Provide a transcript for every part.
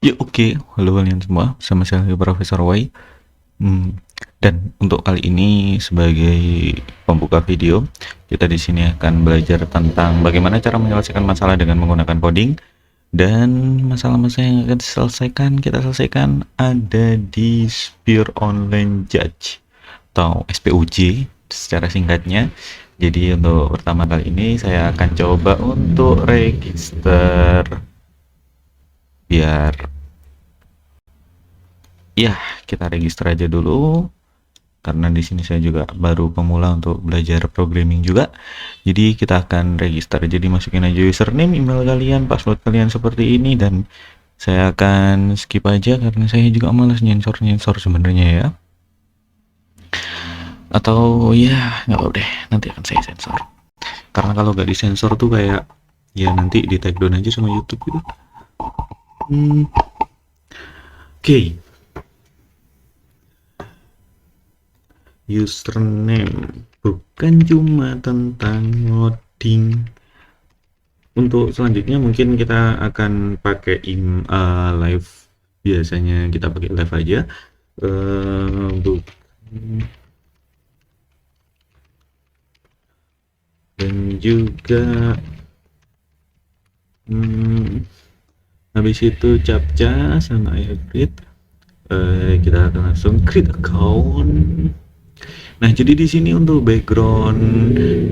Ya oke, halo kalian semua, sama saya Profesor Y. Dan untuk kali ini sebagai pembuka video, kita di sini akan belajar tentang bagaimana cara menyelesaikan masalah dengan menggunakan coding. Dan masalah-masalah yang akan kita selesaikan ada di Sphere Online Judge atau SPUJ secara singkatnya. Jadi untuk pertama kali ini saya akan coba untuk register biar ya kita register aja dulu karena di sini saya juga baru pemula untuk belajar programming juga. Jadi kita akan register. Jadi masukin aja username, email kalian, password kalian seperti ini, dan saya akan skip aja karena saya juga malas nyensor sebenarnya ya. Atau ya nggak apa deh, nanti akan saya sensor. Karena kalau nggak disensor tuh kayak ya nanti di take down aja sama YouTube gitu. Oke. Username bukan cuma tentang ngoding. Untuk selanjutnya mungkin kita akan pakai live. Biasanya kita pakai live aja. Dan juga habis itu captcha sama hybrid. Kita akan langsung create account. Nah, jadi di sini untuk background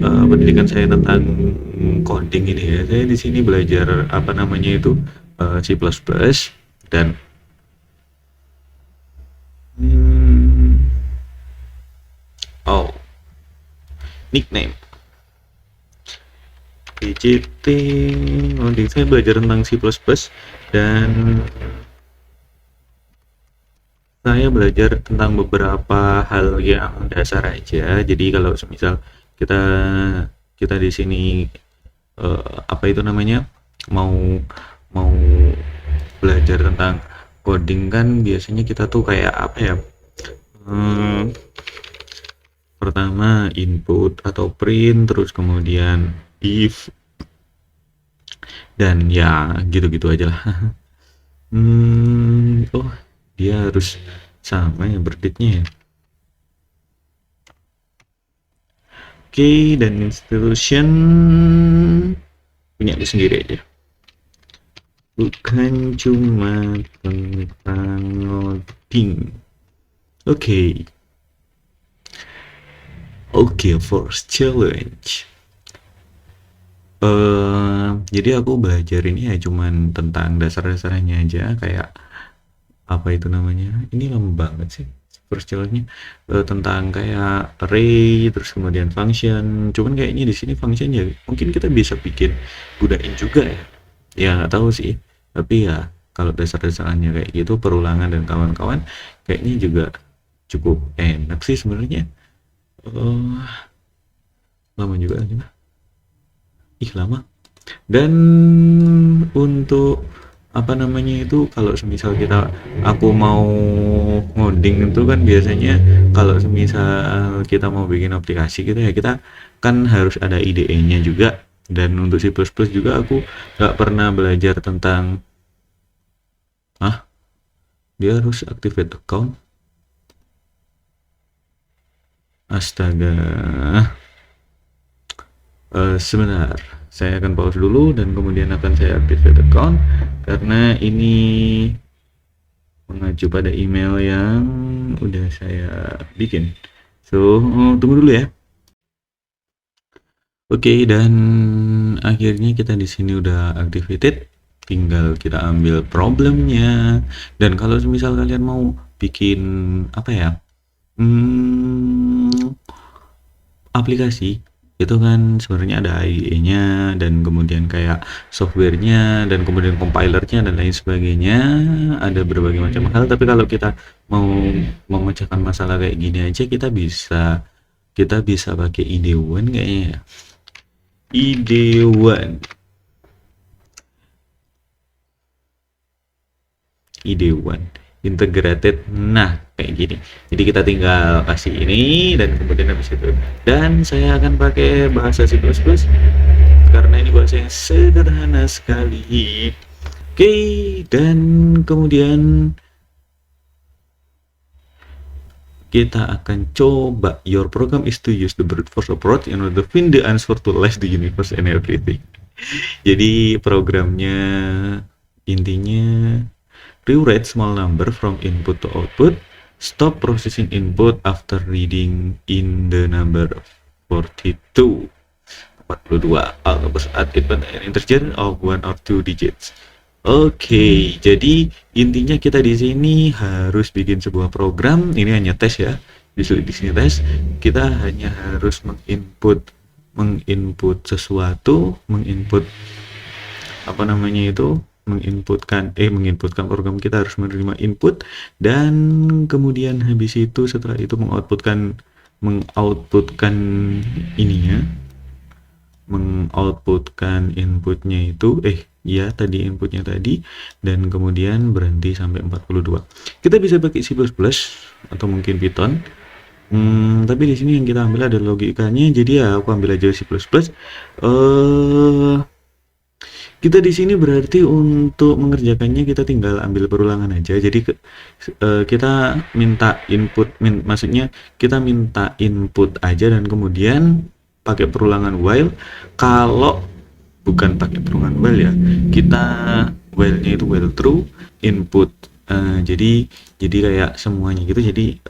pendidikan saya tentang coding ini ya, saya di sini belajar apa namanya itu C++ dan nickname DCT. Coding saya belajar tentang C++ dan saya belajar tentang beberapa hal yang dasar aja. Jadi kalau misal kita di sini apa itu namanya mau belajar tentang coding kan biasanya kita tuh kayak apa ya, pertama input atau print, terus kemudian if, dan ya gitu-gitu aja lah. Oh dia harus sama ya berditnya ya. Oke, dan institution punya lu sendiri aja, bukan cuma tentang ngoding. Oke, first challenge. Jadi aku belajar ini ya cuman tentang dasar-dasarnya aja, kayak apa itu namanya, ini lama banget sih first challenge-nya, tentang kayak array, terus kemudian function. Cuman kayaknya di sini function ya mungkin kita bisa bikin gunain juga ya nggak tahu sih, tapi ya kalau dasar-dasarnya kayak gitu, perulangan dan kawan-kawan, kayaknya juga cukup enak sih sebenarnya. Lama juga lagi, lama. Dan untuk apa namanya itu, kalau semisal aku mau ngoding itu kan biasanya kalau semisal kita mau bikin aplikasi gitu ya, kita kan harus ada IDE-nya juga. Dan untuk C++ juga aku nggak pernah belajar tentang dia harus activate account. Astaga. Sebentar, saya akan pause dulu dan kemudian akan saya activate account karena ini mengacu pada email yang udah saya bikin. So, tunggu dulu ya. Oke, dan akhirnya kita di sini udah activated. Tinggal kita ambil problemnya. Dan kalau misal kalian mau bikin apa ya, aplikasi itu kan sebenarnya ada IDE-nya dan kemudian kayak softwarenya dan kemudian compilernya dan lain sebagainya, ada berbagai macam hal. Tapi kalau kita mau memecahkan masalah kayak gini aja, kita bisa pakai IDE1 kayaknya ya. IDE1 integrated, nah kayak gini. Jadi kita tinggal kasih ini dan kemudian habis itu, dan saya akan pakai bahasa C++ karena ini bahasa yang sederhana sekali. Oke, dan kemudian kita akan coba. Your program is to use the brute force approach in order to find the answer to life, the universe and everything. Jadi programnya intinya rewrite small number from input to output, stop processing input after reading in the number 42. All numbers add an integer of one or two digits. Oke, jadi intinya kita di sini harus bikin sebuah program. Ini hanya tes ya. Di sini tes, kita hanya harus menginput sesuatu, menginput apa namanya itu, menginputkan program kita harus menerima input, dan kemudian habis itu setelah itu mengoutputkan ininya, mengoutputkan inputnya itu tadi inputnya tadi, dan kemudian berhenti sampai 42. Kita bisa pakai C++ atau mungkin Python. Tapi di sini yang kita ambil ada logikanya, jadi ya aku ambil aja C++. Kita di sini berarti untuk mengerjakannya kita tinggal ambil perulangan aja. Jadi kita minta maksudnya kita minta input aja dan kemudian pakai perulangan while. Kalau bukan pakai perulangan while ya, kita while-nya itu while true input. Jadi kayak semuanya gitu. Jadi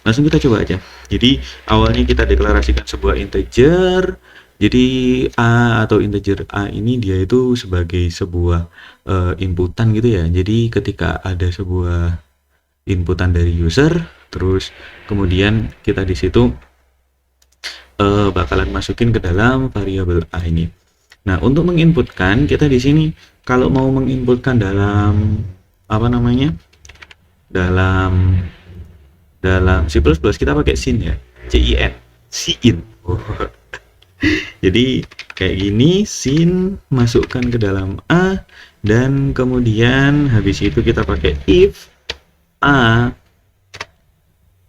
langsung kita coba aja. Jadi awalnya kita deklarasikan sebuah integer. Jadi A atau integer A ini dia itu sebagai sebuah inputan gitu ya. Jadi ketika ada sebuah inputan dari user, terus kemudian kita di situ bakalan masukin ke dalam variabel A ini. Nah, untuk menginputkan kita di sini kalau mau menginputkan dalam dalam C++ kita pakai sin ya, sin. Jadi kayak gini, sin masukkan ke dalam A, dan kemudian habis itu kita pakai if A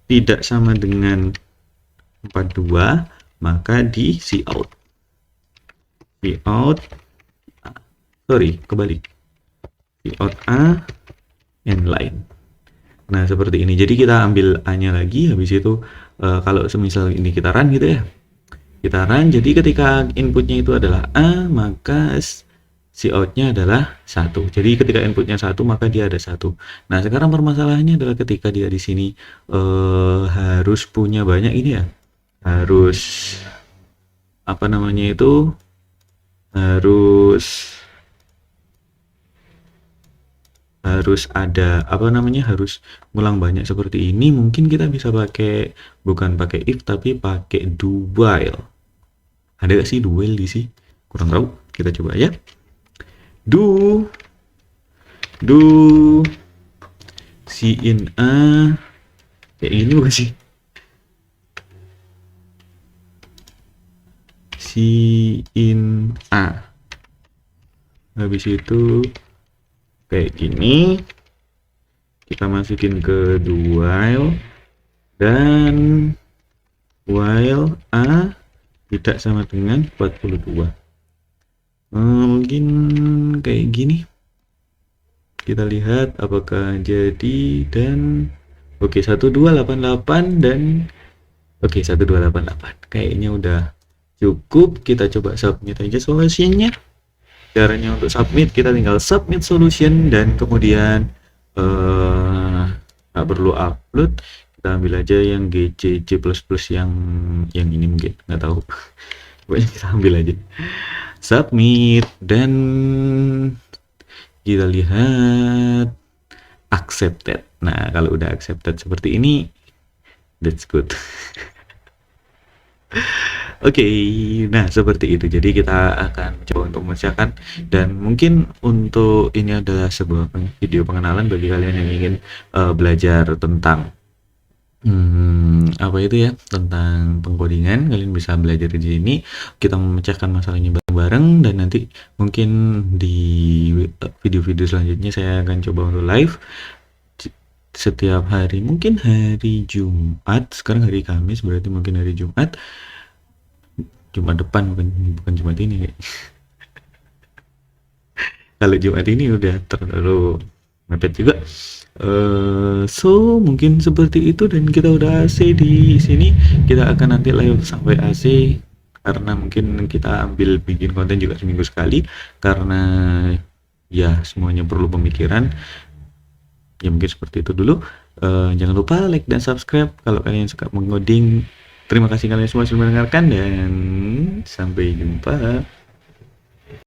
tidak sama dengan 42, maka di cout cout A and line. Nah, seperti ini. Jadi kita ambil A-nya lagi, habis itu kalau semisal ini kita run gitu ya. Kita run, jadi ketika inputnya itu adalah A, maka cout-nya adalah 1. Jadi ketika inputnya 1, maka dia ada 1. Nah, sekarang permasalahannya adalah ketika dia di sini harus punya banyak ini ya. Harus ada harus ngulang banyak seperti ini. Mungkin kita bisa bukan pakai if tapi pakai do while. Ada gak sih do while di sini? Kurang tahu, kita coba ya. Do sin A kayak gini bukan sih? Sin A, habis itu kayak gini, kita masukin ke do while, dan while A tidak sama dengan 42. Mungkin kayak gini, kita lihat apakah jadi. Dan oke, 1288 dan oke 1288 kayaknya udah cukup. Kita coba submit aja solusinya. Caranya untuk submit, kita tinggal submit solution, dan kemudian nggak perlu upload, kita ambil aja yang C++ yang ini, mungkin nggak tahu. Pokoknya kita ambil aja submit, dan kita lihat accepted. Nah, kalau udah accepted seperti ini, that's good. Oke, nah seperti itu. Jadi kita akan coba untuk memecahkan, dan mungkin untuk ini adalah sebuah video pengenalan bagi kalian yang ingin belajar tentang tentang pengkodingan. Kalian bisa belajar di sini. Kita memecahkan masalahnya bareng-bareng, dan nanti mungkin di video-video selanjutnya saya akan coba untuk live setiap hari, mungkin hari Jumat. Sekarang hari Kamis, berarti mungkin hari Jumat depan, bukan Jumat ini. Kalau Jumat ini udah terlalu mepet juga. So mungkin seperti itu, dan kita udah AC di sini. Kita akan nanti live sampai AC karena mungkin kita ambil bikin konten juga seminggu sekali, karena ya semuanya perlu pemikiran. Ya mungkin seperti itu dulu. Jangan lupa like dan subscribe kalau kalian suka mengoding. Terima kasih kalian semua sudah mendengarkan, dan sampai jumpa.